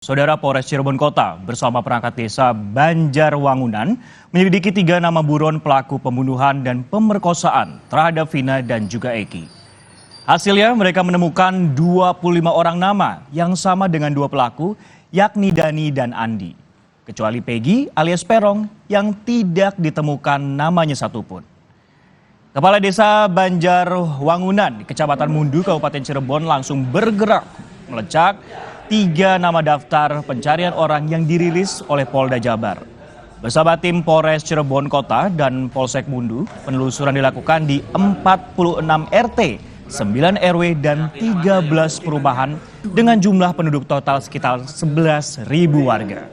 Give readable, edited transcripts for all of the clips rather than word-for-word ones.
Saudara Polres Cirebon Kota bersama perangkat desa Banjarwangunan menyelidiki 3 nama buron pelaku pembunuhan dan pemerkosaan terhadap Vina dan juga Eki. Hasilnya mereka menemukan 25 orang nama yang sama dengan 2 pelaku, yakni Dani dan Andi. Kecuali Peggy alias Perong yang tidak ditemukan namanya satupun. Kepala Desa Banjarwangunan, Kecamatan Mundu, Kabupaten Cirebon langsung bergerak melacak 3 nama daftar pencarian orang yang dirilis oleh Polda Jabar. Bersama tim Polres Cirebon Kota dan Polsek Mundu, penelusuran dilakukan di 46 RT, 9 RW, dan 13 perumahan dengan jumlah penduduk total sekitar 11.000 warga.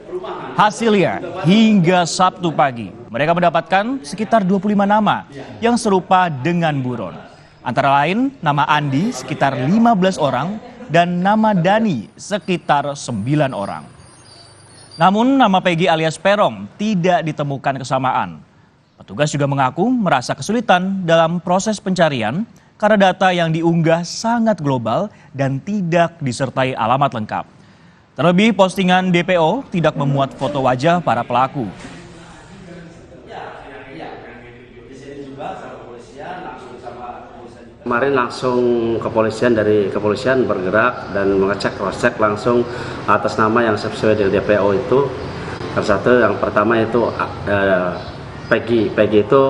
Hasilnya, hingga Sabtu pagi, mereka mendapatkan sekitar 25 nama yang serupa dengan buron. Antara lain, nama Andi sekitar 15 orang, dan nama Dani sekitar 9 orang. Namun nama Peggy alias Perong tidak ditemukan kesamaan. Petugas juga mengaku merasa kesulitan dalam proses pencarian karena data yang diunggah sangat global dan tidak disertai alamat lengkap. Terlebih postingan DPO tidak memuat foto wajah para pelaku. Kemarin langsung dari kepolisian bergerak dan mengecek cross-check langsung atas nama yang sesuai dengan DPO itu. Salah satu yang pertama itu Peggy itu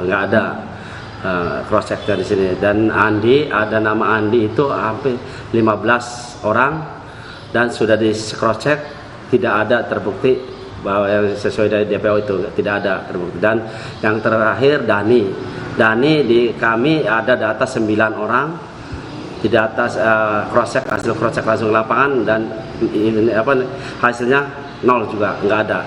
nggak ada cross-check dari sini, dan Andi, ada nama Andi itu hampir 15 orang dan sudah di cross-check tidak ada terbukti bahwa yang sesuai dari DPO itu, tidak ada terbukti. Dan yang terakhir Dani di kami ada data 9 orang, di data hasil cross check langsung lapangan, dan hasilnya 0 juga, nggak ada.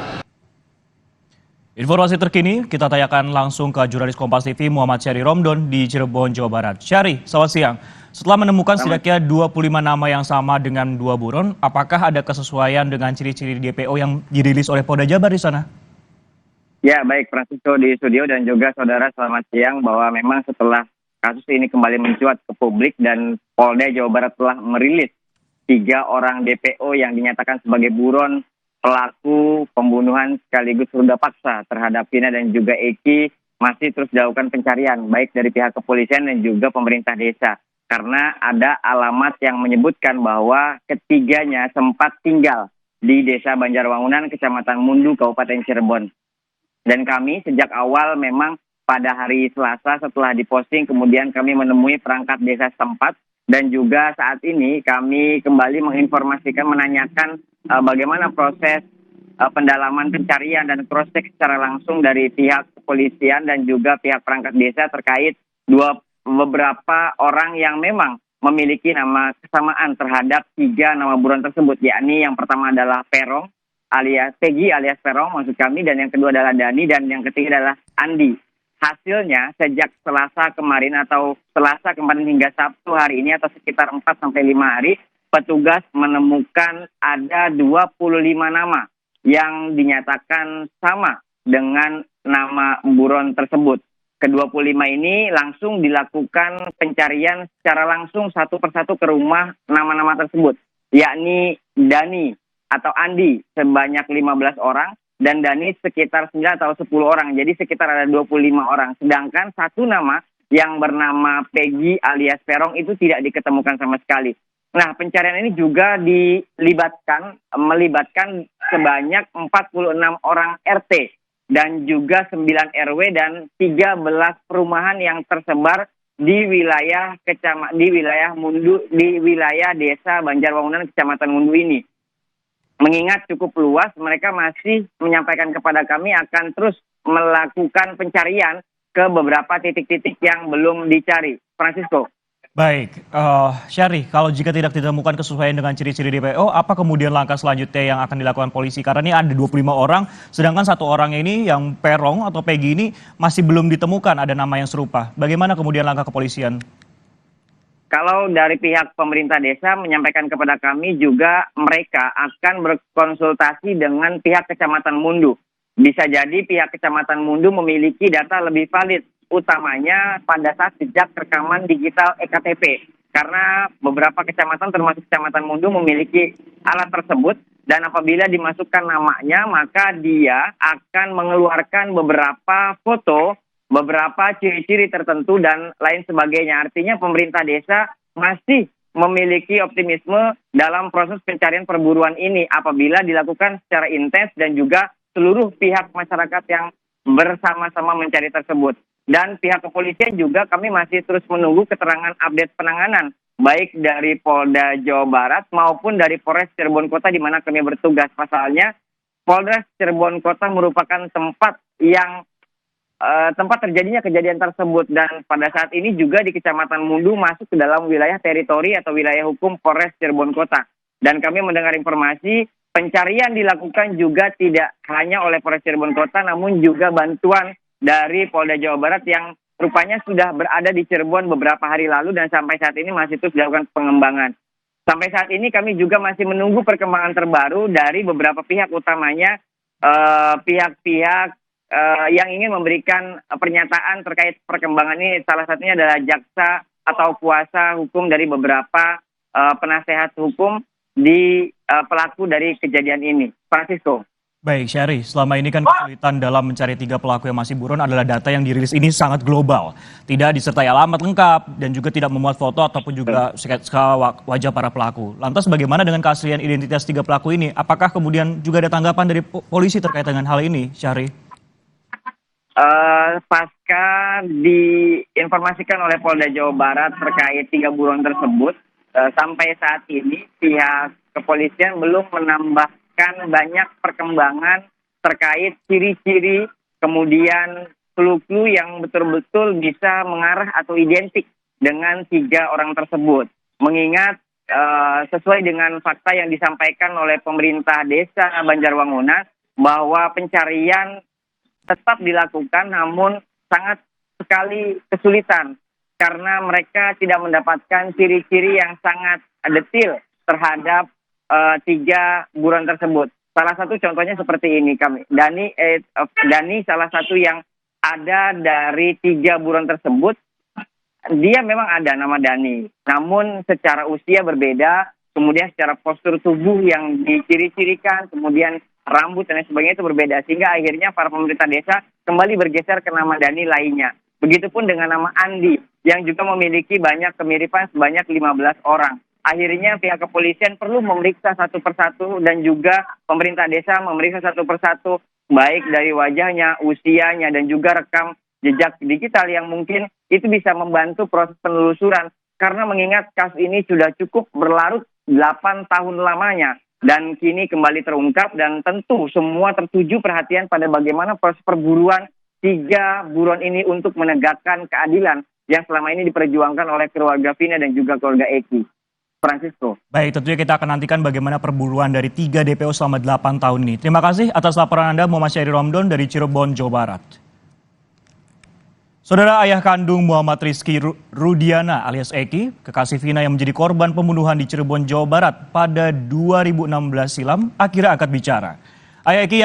Informasi terkini kita tanyakan langsung ke jurnalis Kompas TV Muhammad Syahri Romdon di Cirebon, Jawa Barat. Syahri, selamat siang. Setelah menemukan setidaknya 25 nama yang sama dengan 2 buron, apakah ada kesesuaian dengan ciri-ciri DPO yang dirilis oleh Polda Jabar di sana? Ya, baik Francisco di studio dan juga saudara, selamat siang. Bahwa memang setelah kasus ini kembali mencuat ke publik dan Polda Jawa Barat telah merilis 3 orang DPO yang dinyatakan sebagai buron pelaku pembunuhan sekaligus ruda paksa terhadap Vina dan juga Eki, masih terus dilakukan pencarian baik dari pihak kepolisian dan juga pemerintah desa. Karena ada alamat yang menyebutkan bahwa ketiganya sempat tinggal di Desa Banjarwangunan, Kecamatan Mundu, Kabupaten Cirebon. Dan kami sejak awal memang pada hari Selasa setelah diposting, kemudian kami menemui perangkat desa setempat, dan juga saat ini kami kembali menginformasikan, menanyakan bagaimana proses pendalaman pencarian dan cross-check secara langsung dari pihak kepolisian dan juga pihak perangkat desa terkait beberapa orang yang memang memiliki nama kesamaan terhadap 3 nama buron tersebut, yakni yang pertama adalah Perong alias Peggy alias Perong maksud kami, dan yang kedua adalah Dani, dan yang ketiga adalah Andi. Hasilnya sejak Selasa kemarin hingga Sabtu hari ini atau sekitar 4-5 hari, petugas menemukan ada 25 nama yang dinyatakan sama dengan nama buron tersebut. Ke-25 ini langsung dilakukan pencarian secara langsung satu persatu ke rumah nama-nama tersebut, yakni Dani atau Andi sebanyak 15 orang, dan Dani sekitar 9 atau 10 orang, jadi sekitar ada 25 orang. Sedangkan satu nama yang bernama Peggy alias Perong itu tidak diketemukan sama sekali. Nah, pencarian ini juga melibatkan sebanyak 46 orang RT dan juga 9 RW dan 13 perumahan yang tersebar di wilayah Desa Banjarwangunan, Kecamatan Mundu ini. Mengingat cukup luas, mereka masih menyampaikan kepada kami akan terus melakukan pencarian ke beberapa titik-titik yang belum dicari. Francisco. Baik, Syahri, kalau jika tidak ditemukan kesesuaian dengan ciri-ciri DPO, apa kemudian langkah selanjutnya yang akan dilakukan polisi? Karena ini ada 25 orang, sedangkan 1 orang ini yang Perong atau Peggy ini masih belum ditemukan ada nama yang serupa. Bagaimana kemudian langkah kepolisian? Kalau dari pihak pemerintah desa menyampaikan kepada kami juga mereka akan berkonsultasi dengan pihak Kecamatan Mundu. Bisa jadi pihak Kecamatan Mundu memiliki data lebih valid, utamanya pada saat jejak rekaman digital EKTP. karena beberapa kecamatan termasuk Kecamatan Mundu memiliki alat tersebut, dan apabila dimasukkan namanya maka dia akan mengeluarkan beberapa foto, beberapa ciri-ciri tertentu dan lain sebagainya. Artinya pemerintah desa masih memiliki optimisme dalam proses pencarian perburuan ini apabila dilakukan secara intens dan juga seluruh pihak masyarakat yang bersama-sama mencari tersebut. Dan pihak kepolisian juga kami masih terus menunggu keterangan update penanganan baik dari Polda Jawa Barat maupun dari Polres Cirebon Kota di mana kami bertugas. Pasalnya Polres Cirebon Kota merupakan tempat yang tempat terjadinya kejadian tersebut, dan pada saat ini juga di Kecamatan Mundu masuk ke dalam wilayah teritori atau wilayah hukum Polres Cirebon Kota. Dan kami mendengar informasi pencarian dilakukan juga tidak hanya oleh Polres Cirebon Kota, namun juga bantuan dari Polda Jawa Barat yang rupanya sudah berada di Cirebon beberapa hari lalu dan sampai saat ini masih terus dilakukan pengembangan. Sampai saat ini kami juga masih menunggu perkembangan terbaru dari beberapa pihak, utamanya pihak-pihak yang ingin memberikan pernyataan terkait perkembangan ini. Salah satunya adalah jaksa atau kuasa hukum dari beberapa penasehat hukum di pelaku dari kejadian ini. Francisco. Baik, Syahri, selama ini kan kesulitan dalam mencari 3 pelaku yang masih buron adalah data yang dirilis ini sangat global. Tidak disertai alamat lengkap dan juga tidak memuat foto ataupun juga sketsa wajah para pelaku. Lantas bagaimana dengan keaslian identitas 3 pelaku ini? Apakah kemudian juga ada tanggapan dari polisi terkait dengan hal ini, Syahri? Pasca diinformasikan oleh Polda Jawa Barat terkait 3 buron tersebut, sampai saat ini pihak kepolisian belum menambahkan banyak perkembangan terkait ciri-ciri, kemudian clue-clue yang betul-betul bisa mengarah atau identik dengan 3 orang tersebut. Mengingat sesuai dengan fakta yang disampaikan oleh pemerintah desa Banjarwangunan bahwa pencarian tetap dilakukan namun sangat sekali kesulitan karena mereka tidak mendapatkan ciri-ciri yang sangat detil terhadap 3 buron tersebut. Salah satu contohnya seperti ini, Dani salah satu yang ada dari 3 buron tersebut, dia memang ada nama Dani, namun secara usia berbeda, kemudian secara postur tubuh yang diciri-cirikan, kemudian rambut dan lain sebagainya itu berbeda, sehingga akhirnya para pemerintah desa kembali bergeser ke nama Dani lainnya. Begitupun dengan nama Andi yang juga memiliki banyak kemiripan sebanyak 15 orang. Akhirnya pihak kepolisian perlu memeriksa satu persatu dan juga pemerintah desa memeriksa satu persatu baik dari wajahnya, usianya dan juga rekam jejak digital yang mungkin itu bisa membantu proses penelusuran karena mengingat kasus ini sudah cukup berlarut 8 tahun lamanya dan kini kembali terungkap dan tentu semua tertuju perhatian pada bagaimana proses perburuan 3 buron ini untuk menegakkan keadilan yang selama ini diperjuangkan oleh keluarga Vina dan juga keluarga Eki. Francisco. Baik, tentunya kita akan nantikan bagaimana perburuan dari 3 DPO selama 8 tahun ini. Terima kasih atas laporan Anda, Muhammad Syahri Romdon dari Cirebon, Jawa Barat. Saudara, ayah kandung Muhammad Rizky Rudiana alias Eki, kekasih Vina yang menjadi korban pembunuhan di Cirebon, Jawa Barat pada 2016 silam, akhirnya angkat bicara. Ayah Eki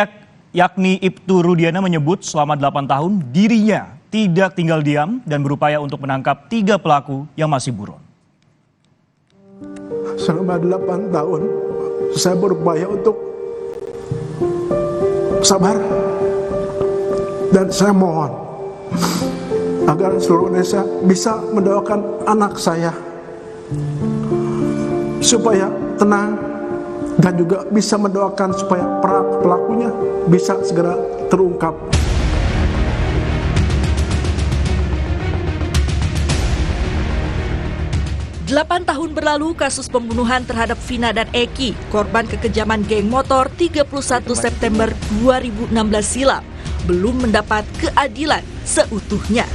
yakni Ibtu Rudiana menyebut selama 8 tahun dirinya tidak tinggal diam dan berupaya untuk menangkap 3 pelaku yang masih buron. Selama 8 tahun saya berupaya untuk sabar dan saya mohon agar seluruh Indonesia bisa mendoakan anak saya supaya tenang dan juga bisa mendoakan supaya pelakunya bisa segera terungkap. 8 tahun berlalu kasus pembunuhan terhadap Vina dan Eki, korban kekejaman geng motor 31 September 2016 silam, belum mendapat keadilan seutuhnya.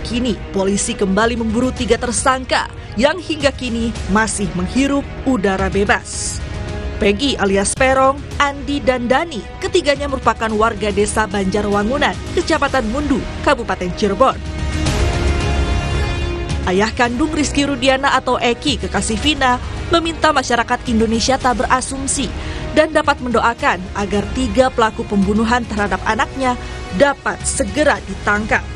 Kini polisi kembali memburu 3 tersangka yang hingga kini masih menghirup udara bebas. Peggy alias Perong, Andi dan Dani, ketiganya merupakan warga desa Banjarwangunan, Kecamatan Mundu, Kabupaten Cirebon. Ayah kandung Rizky Rudiana atau Eki, kekasih Vina, meminta masyarakat Indonesia tak berasumsi dan dapat mendoakan agar 3 pelaku pembunuhan terhadap anaknya dapat segera ditangkap.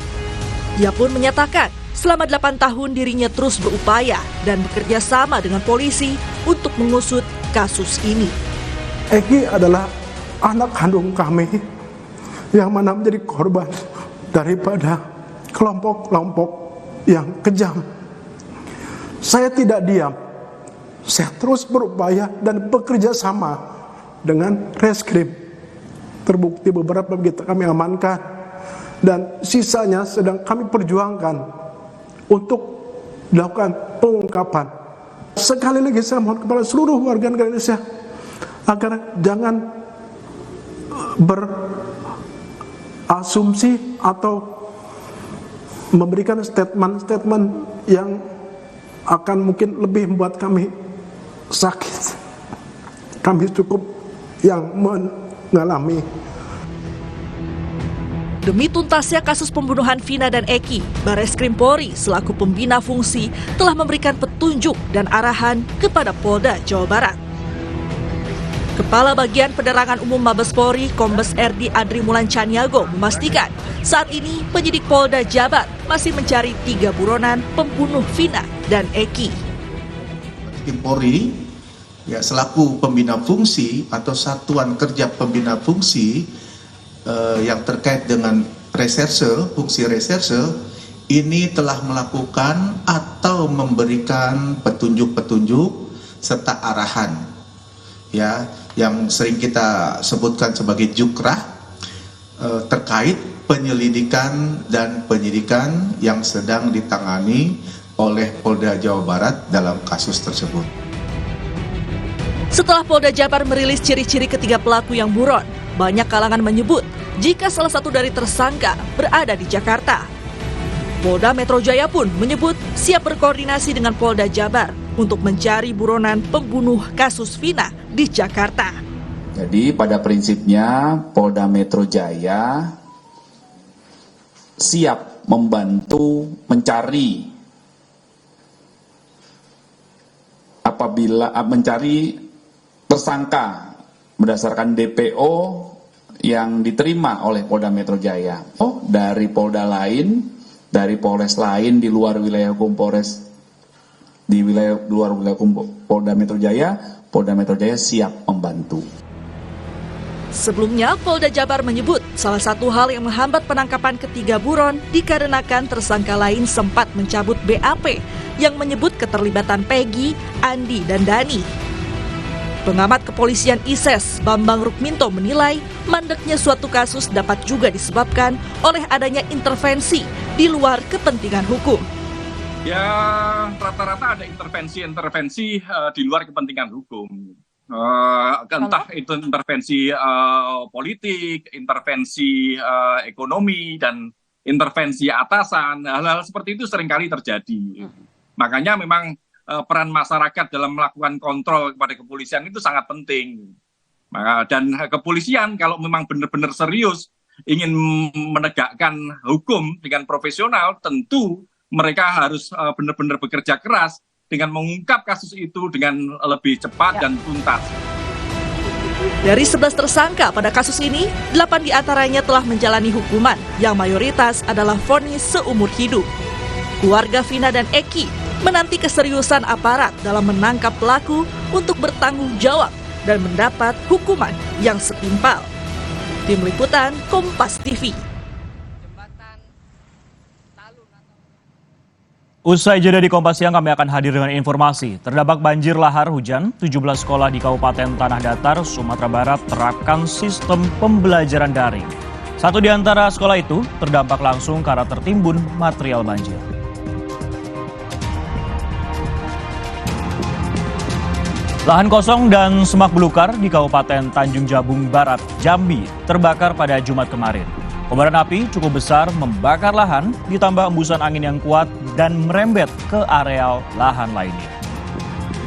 Ia pun menyatakan selama 8 tahun dirinya terus berupaya dan bekerja sama dengan polisi untuk mengusut kasus ini. Eki adalah anak kandung kami yang mana menjadi korban daripada kelompok-kelompok yang kejam. Saya tidak diam, saya terus berupaya dan bekerja sama dengan reskrim. Terbukti beberapa kita kami amankan dan sisanya sedang kami perjuangkan untuk dilakukan pengungkapan. Sekali lagi saya mohon kepada seluruh warga negara Indonesia agar jangan berasumsi atau memberikan statement-statement yang akan mungkin lebih membuat kami sakit. Kami cukup yang mengalami. Demi tuntasnya kasus pembunuhan Vina dan Eki, Barreskrim Polri selaku pembina fungsi telah memberikan petunjuk dan arahan kepada Polda Jawa Barat. Kepala Bagian Penerangan Umum Mabes Polri, Kombes RD Adri Mulan Caniago memastikan saat ini penyidik Polda Jabar masih mencari 3 buronan pembunuh Vina dan Eki. Polri ya selaku pembina fungsi atau satuan kerja pembina fungsi yang terkait dengan reserse, fungsi reserse ini telah melakukan atau memberikan petunjuk-petunjuk serta arahan ya yang sering kita sebutkan sebagai jukrah terkait penyelidikan dan penyidikan yang sedang ditangani oleh Polda Jawa Barat dalam kasus tersebut. Setelah Polda Jabar merilis ciri-ciri ketiga pelaku yang buron, banyak kalangan menyebut jika salah satu dari tersangka berada di Jakarta. Polda Metro Jaya pun menyebut siap berkoordinasi dengan Polda Jabar untuk mencari buronan pembunuh kasus Vina di Jakarta. Jadi pada prinsipnya Polda Metro Jaya siap membantu mencari apabila mencari tersangka berdasarkan DPO yang diterima oleh Polda Metro Jaya. Dari Polda lain, dari Polres lain di luar wilayah hukum Polres, di luar wilayah hukum Polda Metro Jaya siap membantu. Sebelumnya, Polda Jabar menyebut salah satu hal yang menghambat penangkapan ketiga buron dikarenakan tersangka lain sempat mencabut BAP yang menyebut keterlibatan Peggy, Andi, dan Dani. Pengamat kepolisian ISES, Bambang Rukminto menilai mandeknya suatu kasus dapat juga disebabkan oleh adanya intervensi di luar kepentingan hukum. Ya, rata-rata ada intervensi di luar kepentingan hukum. Entah itu intervensi politik, intervensi ekonomi, dan intervensi atasan. Hal-hal seperti itu seringkali terjadi. Makanya memang peran masyarakat dalam melakukan kontrol kepada kepolisian itu sangat penting. Dan kepolisian kalau memang benar-benar serius ingin menegakkan hukum dengan profesional, tentu mereka harus benar-benar bekerja keras dengan mengungkap kasus itu dengan lebih cepat dan tuntas. Dari 11 tersangka pada kasus ini, 8 diantaranya telah menjalani hukuman yang mayoritas adalah vonis seumur hidup. Keluarga Vina dan Eki menanti keseriusan aparat dalam menangkap pelaku untuk bertanggung jawab dan mendapat hukuman yang setimpal. Tim Liputan Kompas TV. Usai jeda di Kompas Siang, kami akan hadir dengan informasi. Terdampak banjir lahar hujan, 17 sekolah di Kabupaten Tanah Datar, Sumatera Barat terapkan sistem pembelajaran daring. Satu di antara sekolah itu terdampak langsung karena tertimbun material banjir. Lahan kosong dan semak belukar di Kabupaten Tanjung Jabung Barat, Jambi terbakar pada Jumat kemarin. Kobaran api cukup besar membakar lahan, ditambah embusan angin yang kuat dan merembet ke areal lahan lainnya.